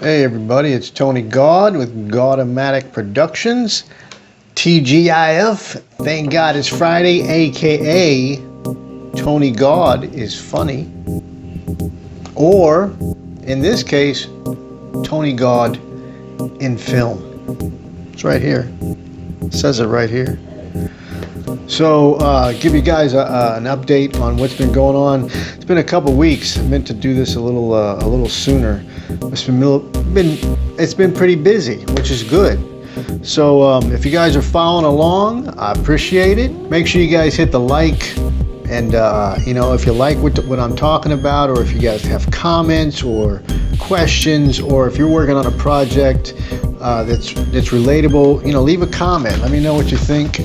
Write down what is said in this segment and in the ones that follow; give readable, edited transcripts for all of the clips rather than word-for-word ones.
Hey everybody, it's Tony Gaud with Gaudomatic Productions, TGIF. Thank God it's Friday, aka Tony Gaud is funny. Or, in this case, Tony Gaud in film. It's right here. It says it right here. So, give you guys an update on what's been going on. It's been a couple weeks. I meant to do this a little sooner. It's been pretty busy, which is good. So, if you guys are following along, I appreciate it. Make sure you guys hit the like, and if you like what I'm talking about, or if you guys have comments or questions, or if you're working on a project that's relatable, leave a comment. Let me know what you think.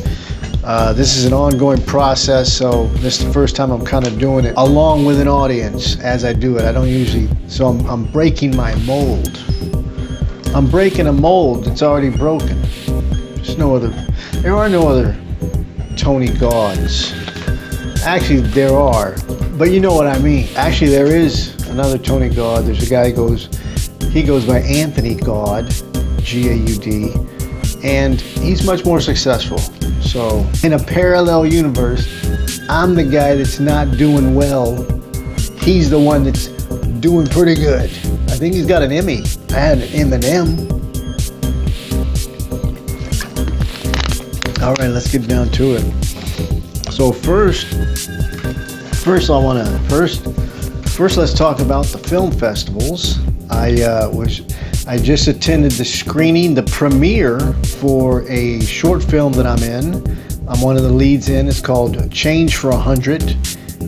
This is an ongoing process, so this is the first time I'm kind of doing it along with an audience as I do it. I don't usually, so I'm breaking my mold. I'm breaking a mold that's already broken. There are no other Tony Gauds. Actually, there are, but you know what I mean. Actually, there is another Tony Gaud. There's a guy he goes by Anthony Gaud, G-A-U-D, and he's much more successful. So, in a parallel universe, I'm the guy that's not doing well. He's the one that's doing pretty good. I think he's got an Emmy. I had an M&M. All right, let's get down to it. So first let's talk about the film festivals. I just attended the premiere for a short film that I'm in. I'm one of the leads in. It's called Change for 100.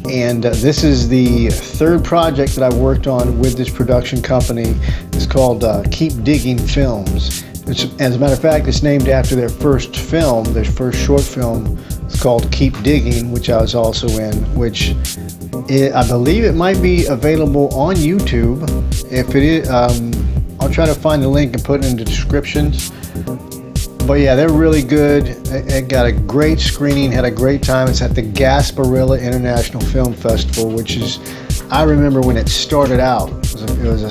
And this is the third project that I've worked on with this production company. It's called Keep Digging Films. As a matter of fact, it's named after their first film, their first short film. It's called Keep Digging, which I was also in, which I believe it might be available on YouTube. If it is, I'll try to find the link and put it in the descriptions. But yeah, they're really good. It got a great screening, had a great time. It's at the Gasparilla International Film Festival, which is, I remember when it started out. It was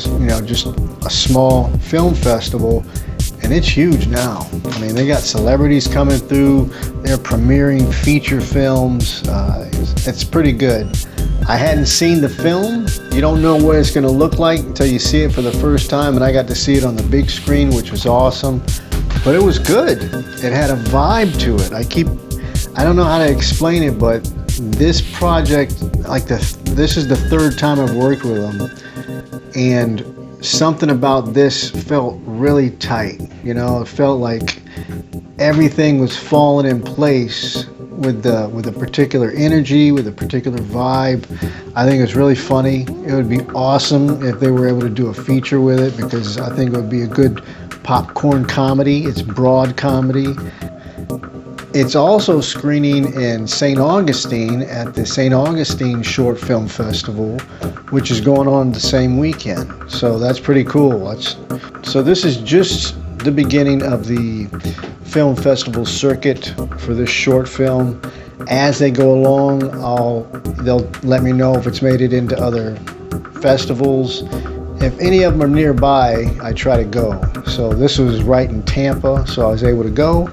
just a small film festival, and it's huge now. I mean, they got celebrities coming through. They're premiering feature films. It's pretty good. I hadn't seen the film. You don't know what it's going to look like until you see it for the first time, and I got to see it on the big screen, which was awesome. But it was good. It had a vibe to it. I don't know how to explain it, but this project, this is the third time I've worked with them, and something about this felt really tight. It felt like everything was falling in place with a particular energy, with a particular vibe. I think it's really funny. It would be awesome if they were able to do a feature with it, because I think it would be a good popcorn comedy. It's broad comedy. It's also screening in St. Augustine at the St. Augustine Short Film Festival, which is going on the same weekend. So that's pretty cool. So this is just the beginning of the film festival circuit for this short film. As they go along, they'll let me know if it's made it into other festivals. If any of them are nearby, I try to go. So this was right in Tampa, so I was able to go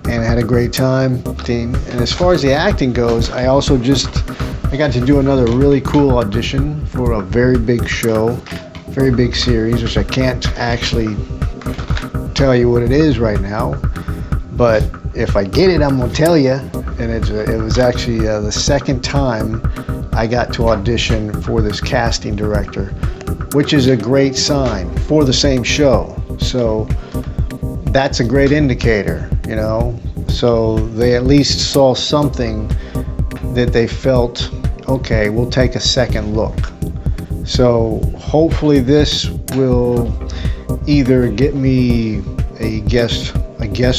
and had a great time. And as far as the acting goes, I got to do another really cool audition for a very big show, very big series, which I can't actually tell you what it is right now. But if I get it, I'm gonna tell you. And it was actually the second time I got to audition for this casting director, which is a great sign for the same show. So that's a great indicator, So they at least saw something that they felt, okay, we'll take a second look. So hopefully this will either get me a guest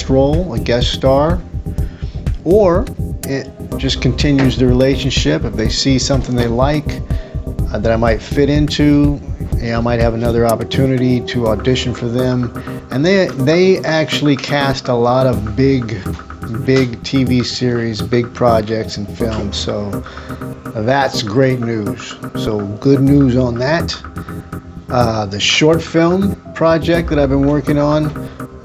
role, a guest star, or it just continues the relationship. If they see something they like that I might fit into, I might have another opportunity to audition for them. And they actually cast a lot of big TV series, big projects and films. So that's great news. So good news on that. The short film project that I've been working on,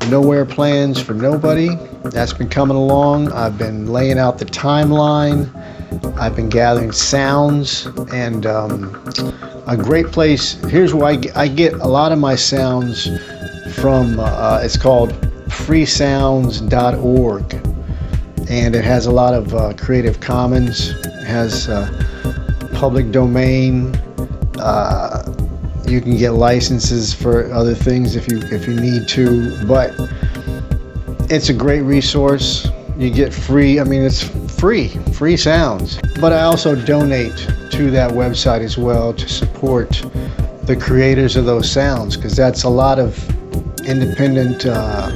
Nowhere Plans for Nobody, that's been coming along. I've been laying out the timeline. I've been gathering sounds, and a great place. Here's where I get a lot of my sounds from. It's called freesounds.org, and it has a lot of Creative Commons. It has public domain. You can get licenses for other things if you need to, but it's a great resource. You get free, I mean, it's free sounds. But I also donate to that website as well to support the creators of those sounds, because that's a lot of independent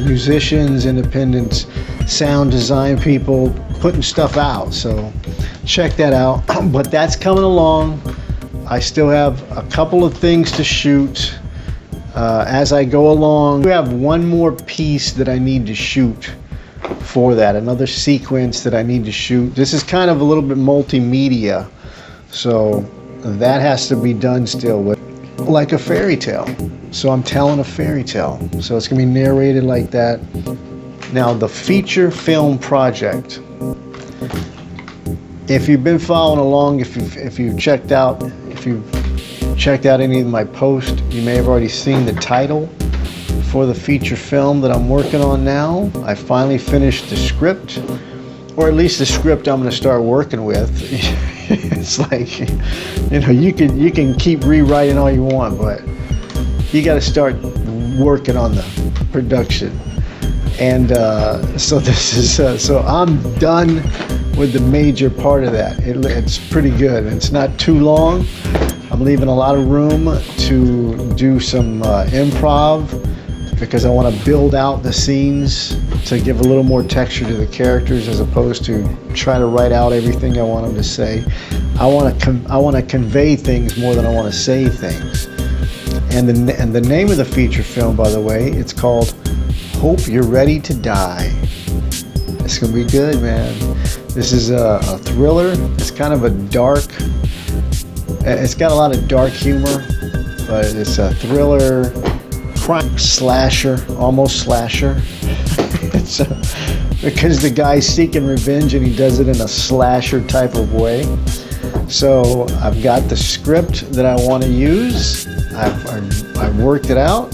musicians, independent sound design people putting stuff out. So check that out. But that's coming along. I still have a couple of things to shoot as I go along. We have one more piece that I need to shoot for that, another sequence that I need to shoot. This is kind of a little bit multimedia, so that has to be done still, with like a fairy tale. So I'm telling a fairy tale, so it's gonna be narrated like that. Now the feature film project, if you've been following along, if you've checked out any of my posts, you may have already seen the title for the feature film that I'm working on now. I finally finished the script, or at least the script I'm going to start working with. It's like, you know, you can keep rewriting all you want, but you got to start working on the production. And so this is so I'm done with the major part of that. It's pretty good. It's not too long. I'm leaving a lot of room to do some improv, because I want to build out the scenes to give a little more texture to the characters, as opposed to try to write out everything I want them to say. I want to convey things more than I want to say things. And the name of the feature film, by the way, it's called Hope You're Ready to Die. It's gonna be good, man. This is a thriller. It's kind of a dark. It's got a lot of dark humor, but it's a thriller, crime slasher, almost slasher. It's because the guy's seeking revenge and he does it in a slasher type of way. So I've got the script that I want to use. I've worked it out,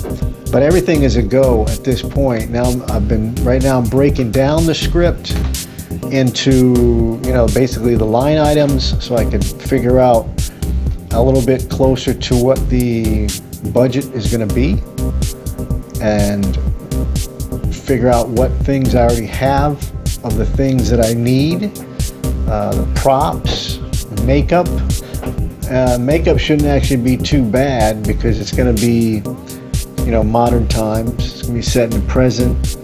but everything is a go at this point. Now I'm breaking down the script into, you know, basically the line items, so I can figure out a little bit closer to what the budget is going to be, and figure out what things I already have of the things that I need, the props, makeup. Makeup shouldn't actually be too bad, because it's going to be, you know, modern times. It's going to be set in the present,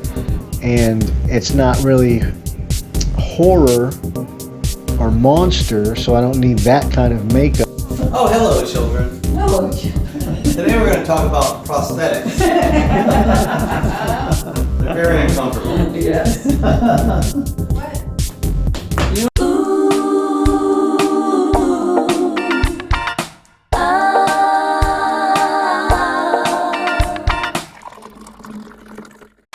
and it's not really horror or monster, so I don't need that kind of makeup. Oh, hello, children. Hello, children. Today we're going to talk about prosthetics. They're very uncomfortable. Yes.